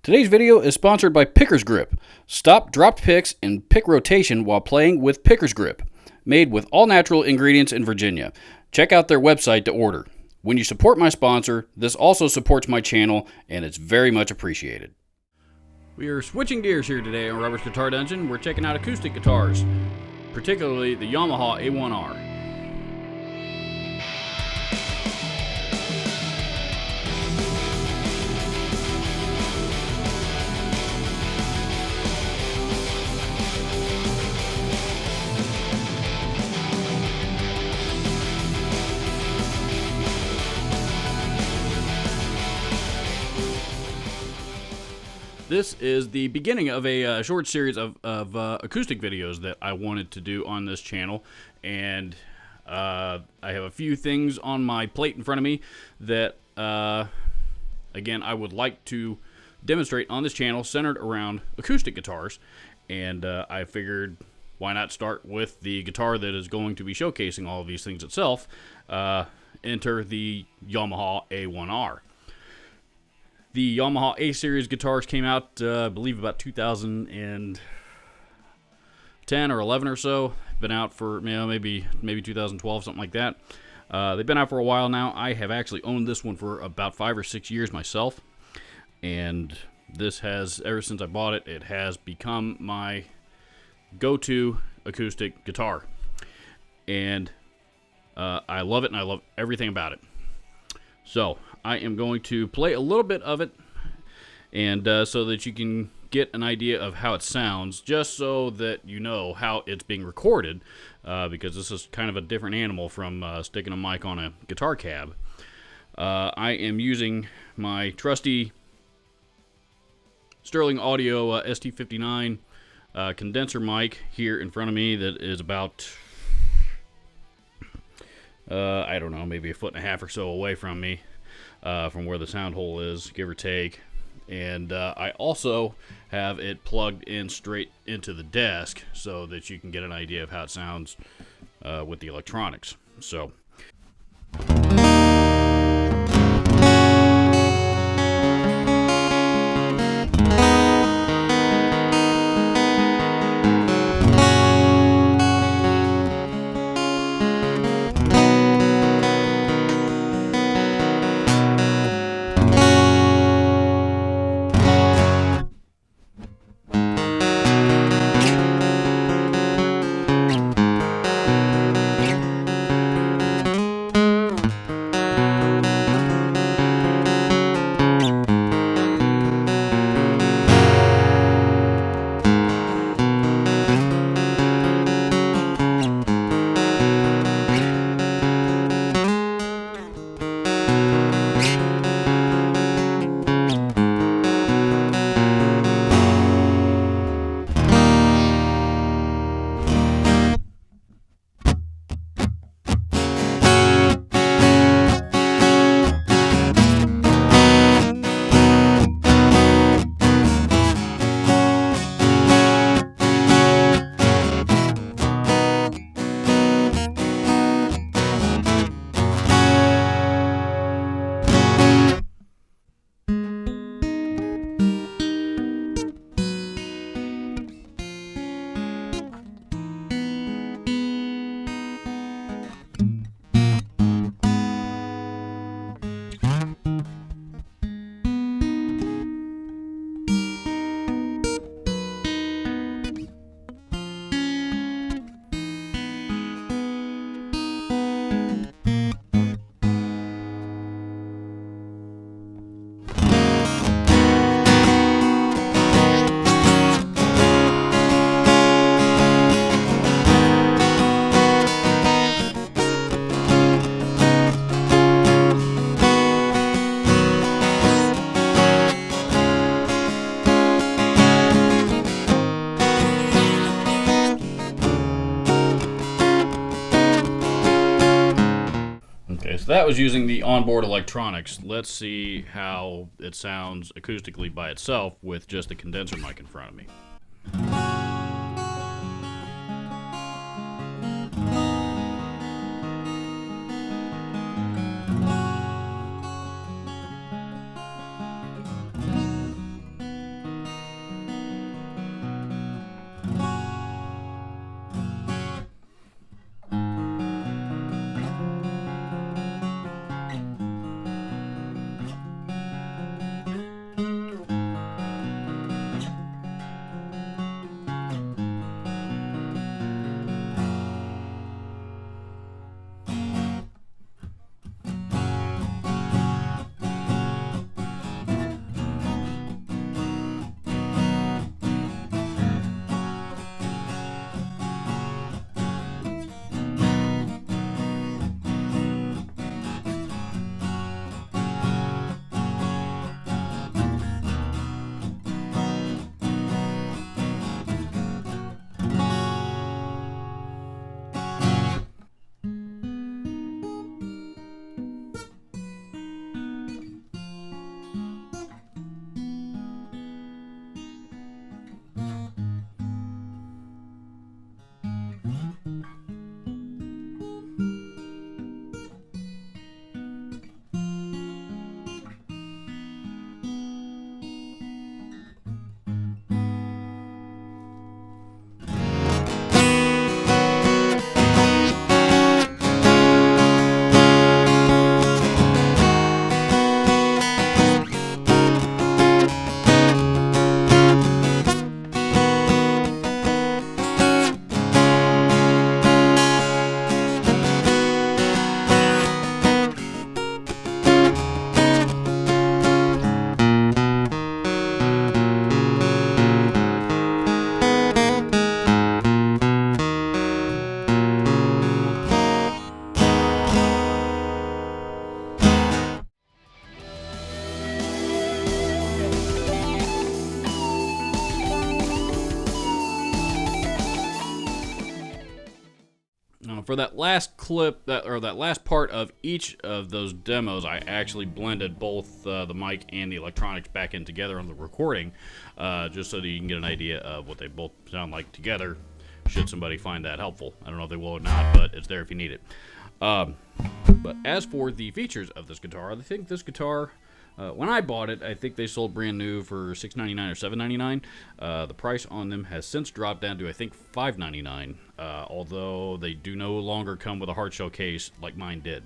Today's video is sponsored by Picker's Grip. Stop dropped picks and pick rotation while playing with Picker's Grip. Made with all natural ingredients in Virginia. Check out their website to order. When you support my sponsor, this also supports my channel, and it's very much appreciated. We are switching gears here today on Robert's Guitar Dungeon. We're checking out acoustic guitars, particularly the Yamaha A1R. This is the beginning of a short series of acoustic videos that I wanted to do on this channel, and I have a few things on my plate in front of me that, again, I would like to demonstrate on this channel centered around acoustic guitars, and I figured why not start with the guitar that is going to be showcasing all of these things itself. Enter the Yamaha A1R. The Yamaha A-Series guitars came out, I believe, about 2010 or 11 or so. Been out for, maybe 2012, something like that. They've been out for a while now. I have actually owned this one for about 5 or 6 years myself. And this has, ever since I bought it, it has become my go-to acoustic guitar. And I love it, and I love everything about it. So I am going to play a little bit of it, and so that you can get an idea of how it sounds, just so that you know how it's being recorded, because this is kind of a different animal from sticking a mic on a guitar cab. I am using my trusty Sterling Audio ST59 condenser mic here in front of me that is about, I don't know, maybe 1.5 feet or so away from me. From where the sound hole is, give or take. And I also have it plugged in straight into the desk so that you can get an idea of how it sounds with the electronics. So that was using the onboard electronics. Let's see how it sounds acoustically by itself with just the condenser mic in front of me. For that last clip, that last part of each of those demos, I actually blended both the mic and the electronics back in together on the recording, just so that you can get an idea of what they both sound like together, should somebody find that helpful. I don't know if they will or not, but it's there if you need it. But as for the features of this guitar, I think this guitar, when I bought it, I think they sold brand new for $6.99 or $7.99. The price on them has since dropped down to, I think, $5.99, although they do no longer come with a hard shell case like mine did.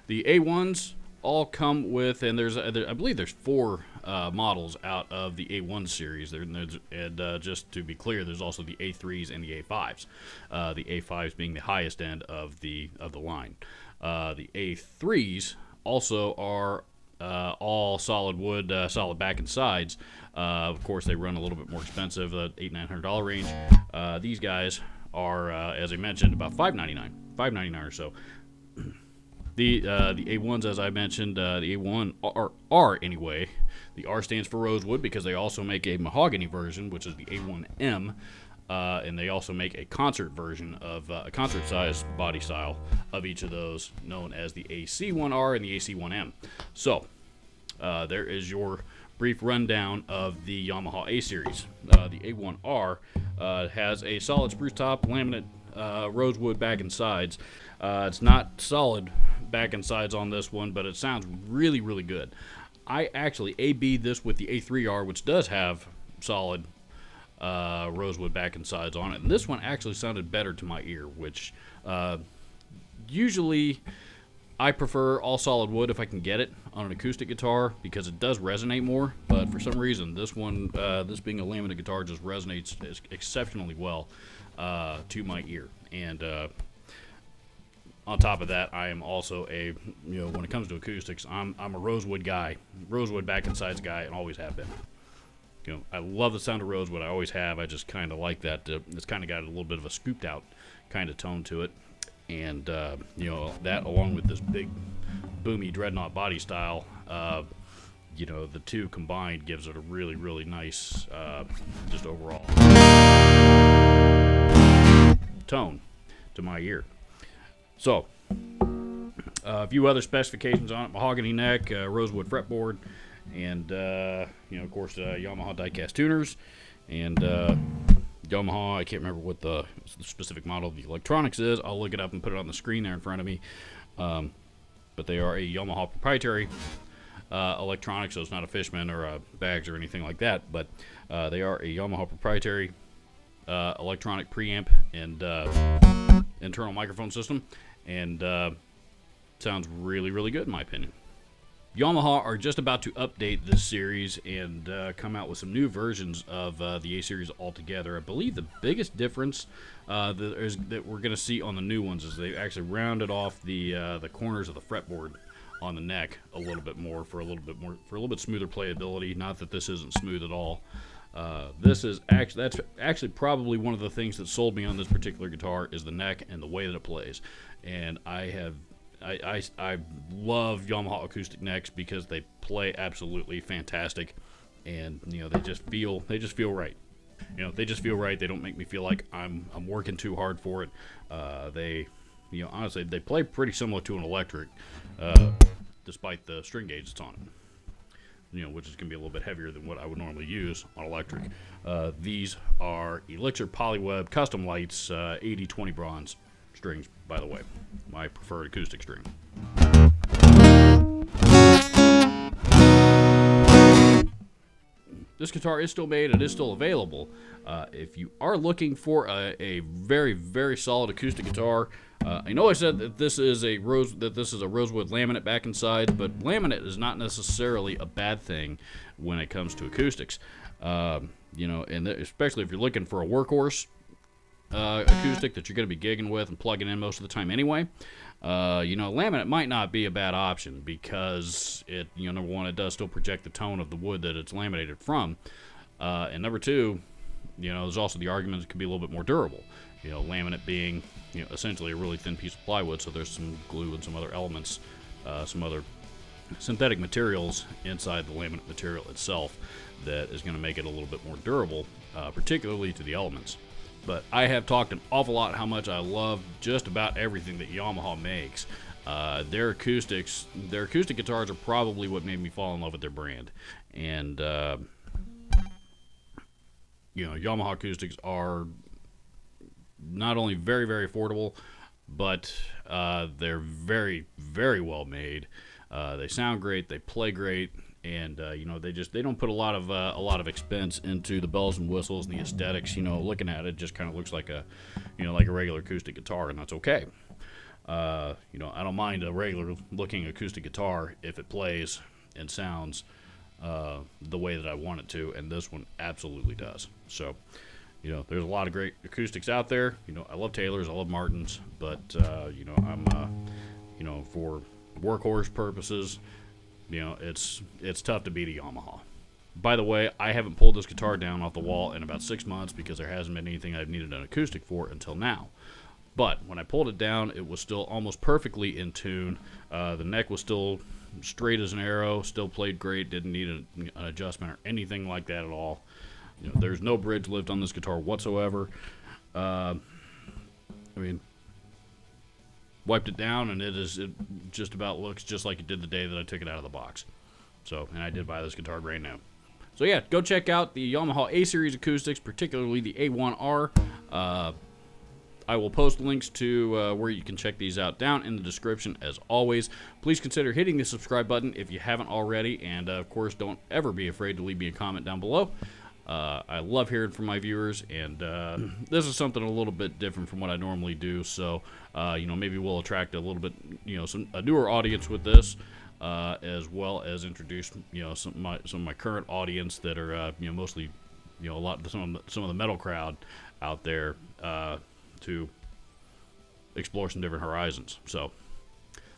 The A1s all come with, and I believe there's 4 models out of the A1 series. And just to be clear, there's also the A3s and the A5s. The A5s being the highest end of the line. The A3s also are all solid wood, solid back and sides. Of course, they run a little bit more expensive, $800-900 range. These guys are, as I mentioned, about $5.99 or so. The A1s, as I mentioned, the A1R anyway. The R stands for rosewood because they also make a mahogany version, which is the A1M. And they also make a concert version of a concert-sized body style of each of those, known as the AC1R and the AC1M. So, there is your brief rundown of the Yamaha A series. The A1R has a solid spruce top, laminate rosewood back and sides. It's not solid back and sides on this one, but it sounds really, really good. I actually A-B'd this with the A3R, which does have solid rosewood back and sides on it, and this one actually sounded better to my ear, which usually I prefer all solid wood if I can get it on an acoustic guitar because it does resonate more, but for some reason this one, this being a laminate guitar, just resonates exceptionally well to my ear. And on top of that, I am also when it comes to acoustics, I'm a rosewood guy, rosewood back and sides guy, and always have been. I love the sound of rosewood. I always have. I just kind of like that. It's kind of got a little bit of a scooped out kind of tone to it. And, that along with this big, boomy dreadnought body style, the two combined gives it a really, really nice, just overall tone to my ear. So, a few other specifications on it: mahogany neck, rosewood fretboard, and of course Yamaha diecast tuners, and Yamaha, I can't remember what the specific model of the electronics is. I'll look it up and put it on the screen there in front of me, but they are a Yamaha proprietary electronics, so it's not a Fishman or a Bags or anything like that, but they are a Yamaha proprietary electronic preamp and internal microphone system, and sounds really, really good in my opinion. Yamaha are just about to update this series and come out with some new versions of the A series altogether. I believe the biggest difference that we're going to see on the new ones is they actually rounded off the corners of the fretboard on the neck a little bit more for a little bit smoother playability. Not that this isn't smooth at all. That's actually probably one of the things that sold me on this particular guitar is the neck and the way that it plays. And I love Yamaha acoustic necks because they play absolutely fantastic, and they just feel right. They just feel right. They don't make me feel like I'm working too hard for it. Honestly, they play pretty similar to an electric, despite the string gauge that's on it. Which is going to be a little bit heavier than what I would normally use on electric. These are Elixir Polyweb custom lights, 80/20 bronze strings, by the way, my preferred acoustic string. This guitar is still made. It is still available. If you are looking for a very, very solid acoustic guitar, I know I said that this is a rosewood laminate back and sides, but laminate is not necessarily a bad thing when it comes to acoustics. And especially if you're looking for a workhorse acoustic that you're going to be gigging with and plugging in most of the time anyway. Laminate might not be a bad option because it, number one, it does still project the tone of the wood that it's laminated from, and number two, there's also the argument it could be a little bit more durable. Laminate being, essentially a really thin piece of plywood, so there's some glue and some other elements, some other synthetic materials inside the laminate material itself that is going to make it a little bit more durable, particularly to the elements. But I have talked an awful lot how much I love just about everything that Yamaha makes. Their acoustic guitars are probably what made me fall in love with their brand. And, you know, Yamaha acoustics are not only very, very affordable, but they're very, very well made. They sound great, they play great, and you know, they don't put a lot of expense into the bells and whistles and the aesthetics. You know, looking at it just kind of looks like a, you know, like a regular acoustic guitar, and that's okay. You know, I don't mind a regular looking acoustic guitar if it plays and sounds the way that I want it to, and this one absolutely does. So, you know, there's a lot of great acoustics out there. You know, I love Taylors, I love Martins, but you know, I'm you know, for workhorse purposes, you know, it's tough to beat a Yamaha. By the way, I haven't pulled this guitar down off the wall in about 6 months because there hasn't been anything I've needed an acoustic for until now. But when I pulled it down, it was still almost perfectly in tune. The neck was still straight as an arrow, still played great, didn't need an adjustment or anything like that at all. You know, there's no bridge lift on this guitar whatsoever. I mean, wiped it down, and it just about looks just like it did the day that I took it out of the box. So, and I did buy this guitar brand new. So yeah, go check out the Yamaha A-Series acoustics, particularly the A1R. I will post links to where you can check these out down in the description as always. Please consider hitting the subscribe button if you haven't already, and of course, don't ever be afraid to leave me a comment down below. I love hearing from my viewers, and this is something a little bit different from what I normally do, so you know, maybe we'll attract a little bit, you know, a newer audience with this, as well as introduce, you know, some of my current audience that are you know, mostly, you know, some of the metal crowd out there, to explore some different horizons. So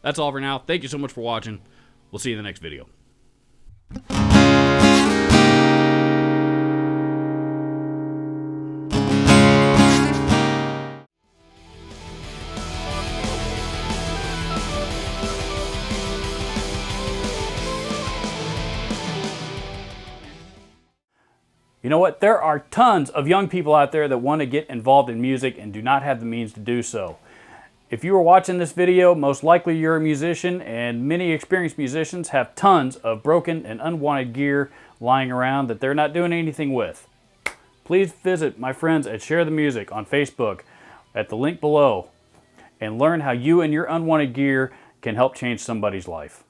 that's all for now. Thank you so much for watching. We'll see you in the next video. You know what? There are tons of young people out there that want to get involved in music and do not have the means to do so. If you are watching this video, most likely you're a musician, and many experienced musicians have tons of broken and unwanted gear lying around that they're not doing anything with. Please visit my friends at Share the Music on Facebook at the link below and learn how you and your unwanted gear can help change somebody's life.